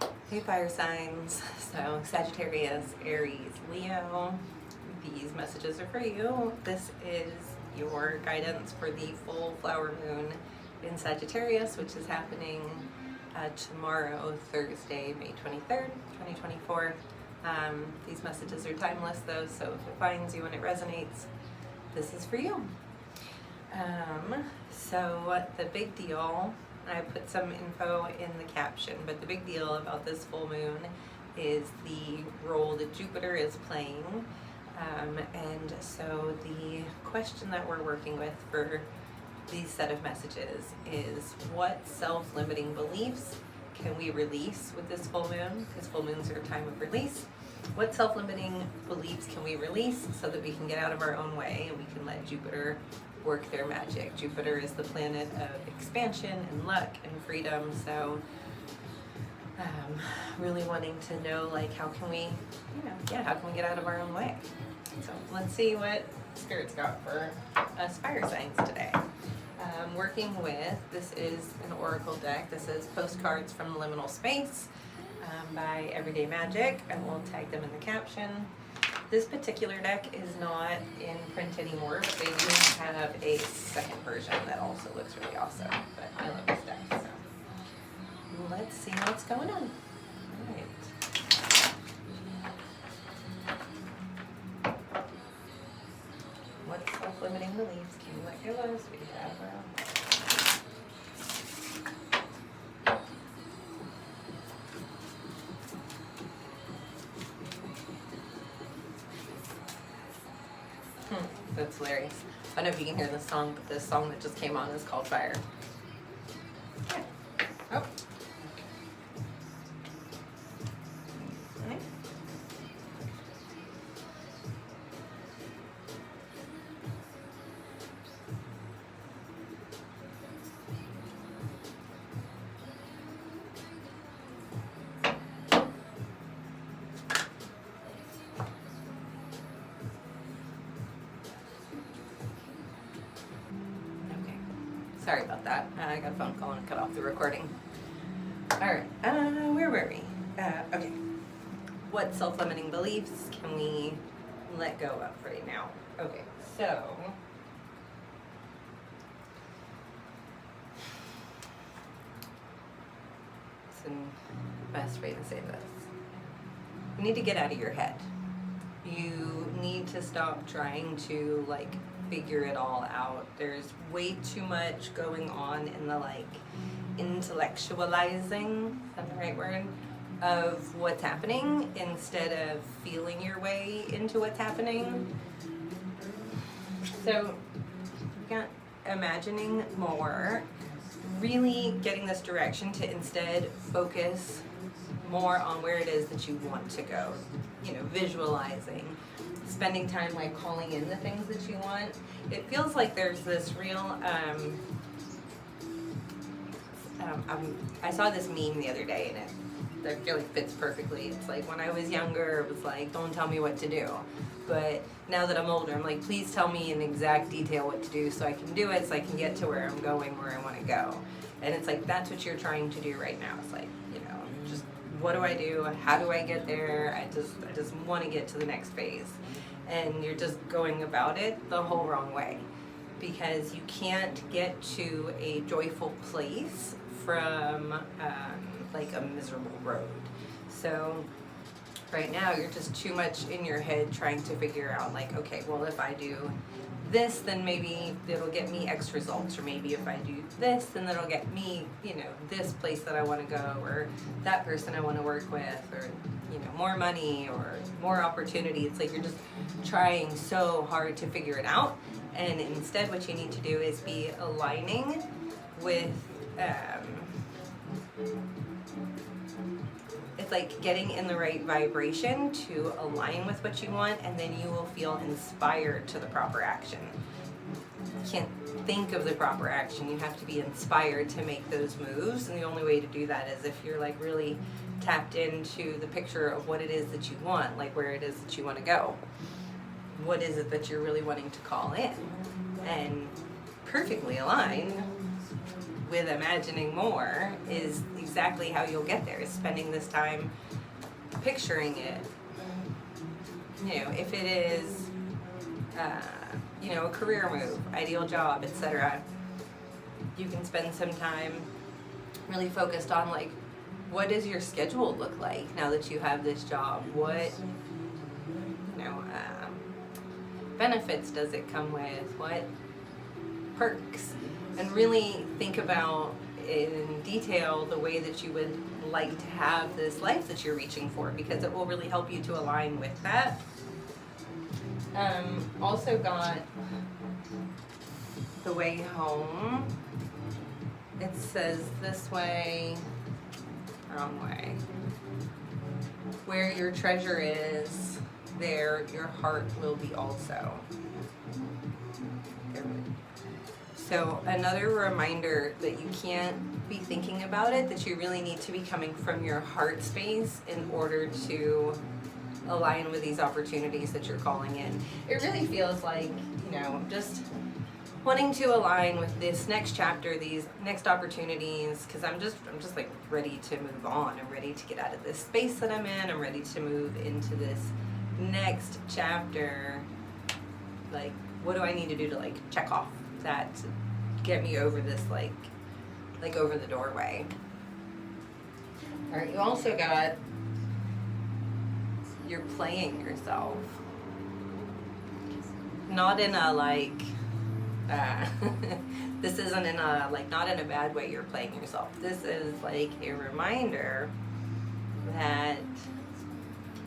Hey fire signs, so Sagittarius, Aries, Leo, these messages are for you. This is your guidance for the full flower moon in Sagittarius, which is happening tomorrow, Thursday, May 23rd, 2024. These messages are timeless though, so if it finds you and it resonates, this is for you. So the big deal, I put some info in the caption, but the big deal about this full moon is the role that Jupiter is playing. And so the question that we're working with for these set of messages is, what self-limiting beliefs can we release with this full moon? Because full moons are a time of release. What self-limiting beliefs can we release so that we can get out of our own way and we can let Jupiter work their magic? Jupiter is the planet of expansion and luck and freedom, so really wanting to know, like, how can we, how can we get out of our own way? So let's see what Spirit's got for us fire signs today. Working with, this is an oracle deck. This is Postcards from the Liminal Space by Everyday Magic, and we'll tag them in the caption. This particular deck is not in print anymore, but they do have a second version that also looks really awesome. But I love this deck, so let's see what's going on. All right. What self-limiting beliefs can you let go of so we can get out of our own way? That's hilarious. I don't know if you can hear this song, but this song that just came on is called Fire. Okay. Oh. Okay. Sorry about that. I got a phone call and cut off the recording. Alright, where were we? Okay. What self-limiting beliefs can we let go of right now? Okay, so what's the best way to say this? You need to get out of your head. You need to stop trying to, like, figure it all out. There's way too much going on in the, like, intellectualizing, is that the right word, of what's happening instead of feeling your way into what's happening. So you got imagining more, really getting this direction to instead focus more on where it is that you want to go. Visualizing, spending time, like, calling in the things that you want. It feels like there's this real I saw this meme the other day, and it really fits perfectly. It's like, when I was younger, it was like, don't tell me what to do. But now that I'm older, I'm like, please tell me in exact detail what to do so I can do it, so I can get to where I'm going, where I want to go. And it's like, that's what you're trying to do right now. It's like, just, what do I do? How do I get there? I just want to get to the next phase. And you're just going about it the whole wrong way, because you can't get to a joyful place from like a miserable road. So right now you're just too much in your head trying to figure out, like, okay, well, if I do this, then maybe it'll get me X results, or maybe if I do this, then that'll get me, this place that I want to go, or that person I want to work with, or more money or more opportunity. It's like you're just trying so hard to figure it out, and instead what you need to do is be aligning with it's like getting in the right vibration to align with what you want, and then you will feel inspired to the proper action. You can't think of the proper action, you have to be inspired to make those moves, and the only way to do that is if you're, like, really tapped into the picture of what it is that you want, like where it is that you want to go. What is it that you're really wanting to call in? And perfectly aligned with imagining more is exactly how you'll get there, is spending this time picturing it. You know, if it is, you know, a career move, ideal job, etc., you can spend some time really focused on, like, what does your schedule look like now that you have this job? What, you know, benefits does it come with? What perks? And really think about in detail the way that you would like to have this life that you're reaching for, because it will really help you to align with that. Also got the way home. It says this way, wrong way. Where your treasure is, there your heart will be also. So another reminder that you can't be thinking about it, that you really need to be coming from your heart space in order to align with these opportunities that you're calling in. It really feels like, you know, just wanting to align with this next chapter, these next opportunities, because I'm just like ready to move on. I'm ready to get out of this space that I'm in. I'm ready to move into this next chapter. Like, what do I need to do to, like, check off that to get me over this, like over the doorway? All right, you also got, you're playing yourself. Not in a, like, this isn't in a, like, not in a bad way you're playing yourself. This is like a reminder that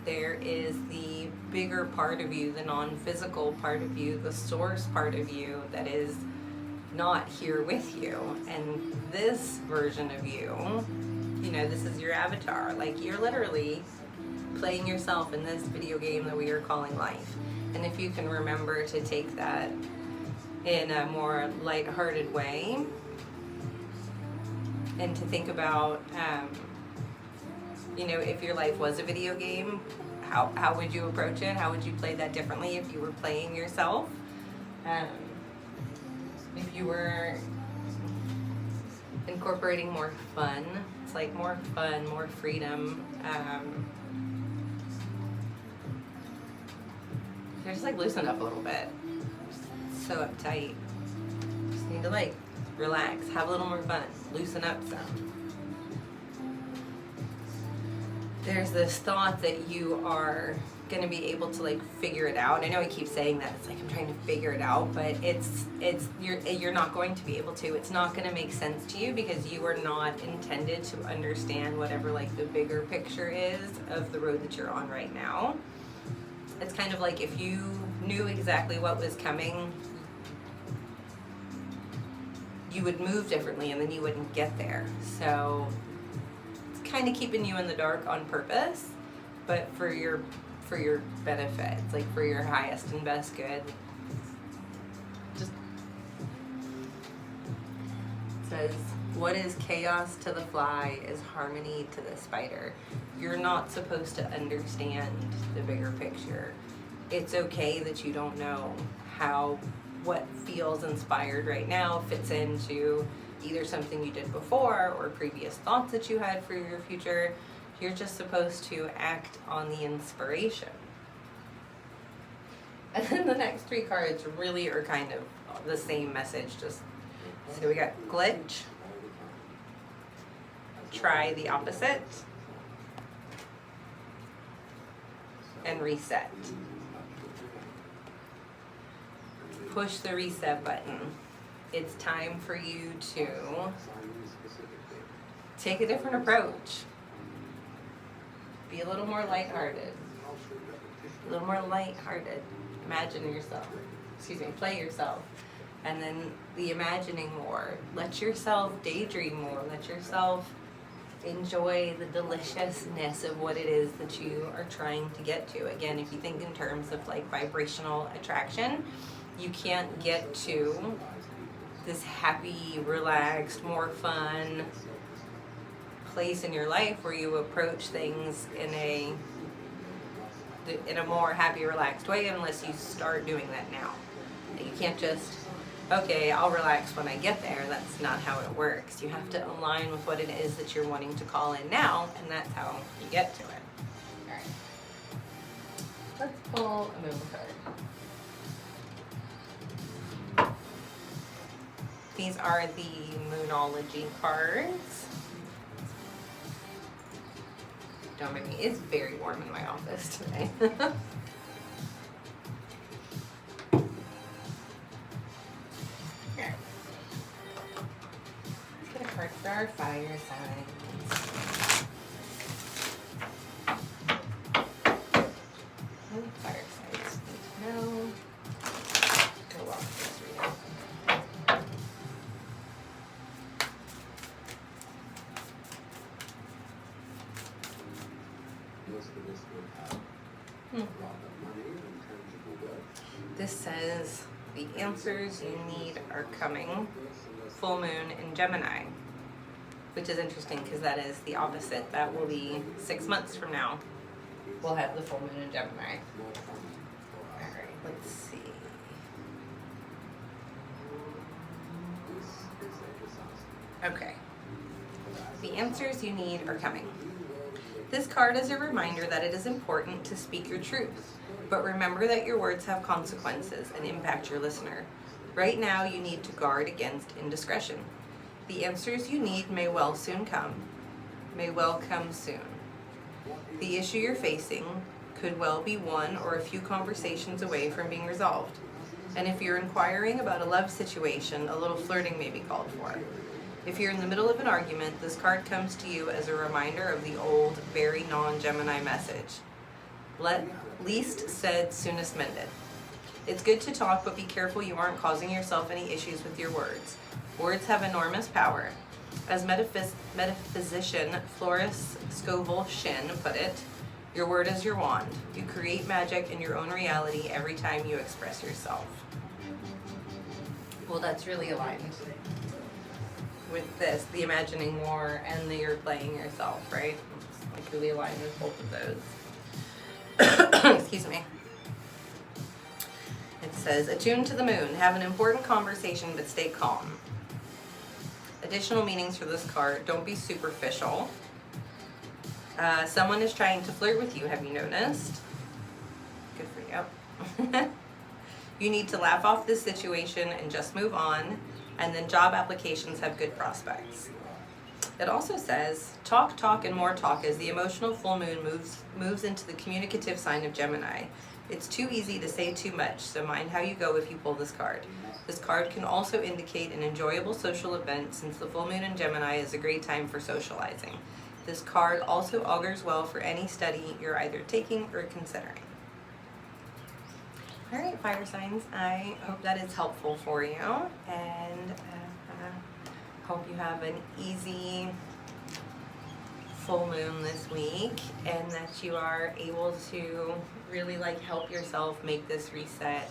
there is the bigger part of you, the non-physical part of you, the source part of you that is not here with you. And this version of you, you know, this is your avatar. Like, you're literally playing yourself in this video game that we are calling life. And if you can remember to take that in a more lighthearted way, and to think about, you know, if your life was a video game, how would you approach it? How would you play that differently if you were playing yourself? If you were incorporating more fun, it's like more fun, more freedom. You're just like loosen up a little bit. So uptight. Just need to, like, relax, have a little more fun, loosen up some. There's this thought that you are going to be able to, like, figure it out. I know I keep saying that. It's like I'm trying to figure it out, but you're not going to be able to. It's not going to make sense to you because you are not intended to understand whatever, like, the bigger picture is of the road that you're on right now. It's kind of like if you knew exactly what was coming, you would move differently and then you wouldn't get there. So it's kind of keeping you in the dark on purpose, but for your benefit. It's like for your highest and best good. Just it says, what is chaos to the fly is harmony to the spider. You're not supposed to understand the bigger picture. It's okay that you don't know how what feels inspired right now fits into either something you did before or previous thoughts that you had for your future. You're just supposed to act on the inspiration. And then the next three cards really are kind of the same message. Just so we got glitch, try the opposite, and reset. Push the reset button. It's time for you to take a different approach. Be a little more lighthearted. A little more lighthearted. Imagine yourself. Play yourself. And then the imagining more. Let yourself daydream more. Let yourself enjoy the deliciousness of what it is that you are trying to get to. Again, if you think in terms of, like, vibrational attraction, you can't get to this happy, relaxed, more fun place in your life where you approach things in a more happy, relaxed way unless you start doing that now. You can't just okay, I'll relax when I get there. That's not how it works. You have to align with what it is that you're wanting to call in now, and that's how you get to it. All right. Let's pull a moon card. These are the Moonology cards. Don't make me, it's very warm in my office today. Here. Let's get a card for our fire signs. What do fire signs need to know? Go off this reading. This says the answers you need are coming. Full moon in Gemini, which is interesting because that is the opposite. That will be 6 months from now. We'll have the full moon in Gemini. All right, let's see. Okay. The answers you need are coming. This card is a reminder that it is important to speak your truth, but remember that your words have consequences and impact your listener. Right now, you need to guard against indiscretion. The answers you need may well come soon. The issue you're facing could well be one or a few conversations away from being resolved. And if you're inquiring about a love situation, a little flirting may be called for. If you're in the middle of an argument, this card comes to you as a reminder of the old, very non-Gemini message. Least said, soonest mended. It's good to talk, but be careful you aren't causing yourself any issues with your words. Words have enormous power. As metaphysician Floris Scovel-Shinn put it, your word is your wand. You create magic in your own reality every time you express yourself. Well, that's really aligned with this, the imagining more and the you're playing yourself, right? It's like really aligned with both of those. Excuse me. It says, attune to the moon, have an important conversation, but stay calm. Additional meanings for this card, don't be superficial. Someone is trying to flirt with you, have you noticed? Good for you. You need to laugh off this situation and just move on. And then job applications have good prospects. It also says, talk, and more talk as the emotional full moon moves into the communicative sign of Gemini. It's too easy to say too much, so mind how you go if you pull this card. This card can also indicate an enjoyable social event since the full moon in Gemini is a great time for socializing. This card also augurs well for any study you're either taking or considering. All right, fire signs, I hope that is helpful for you, and hope you have an easy full moon this week, and that you are able to really help yourself make this reset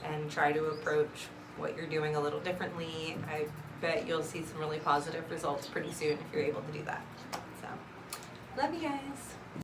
and try to approach what you're doing a little differently. I bet you'll see some really positive results pretty soon if you're able to do that. So, love you guys.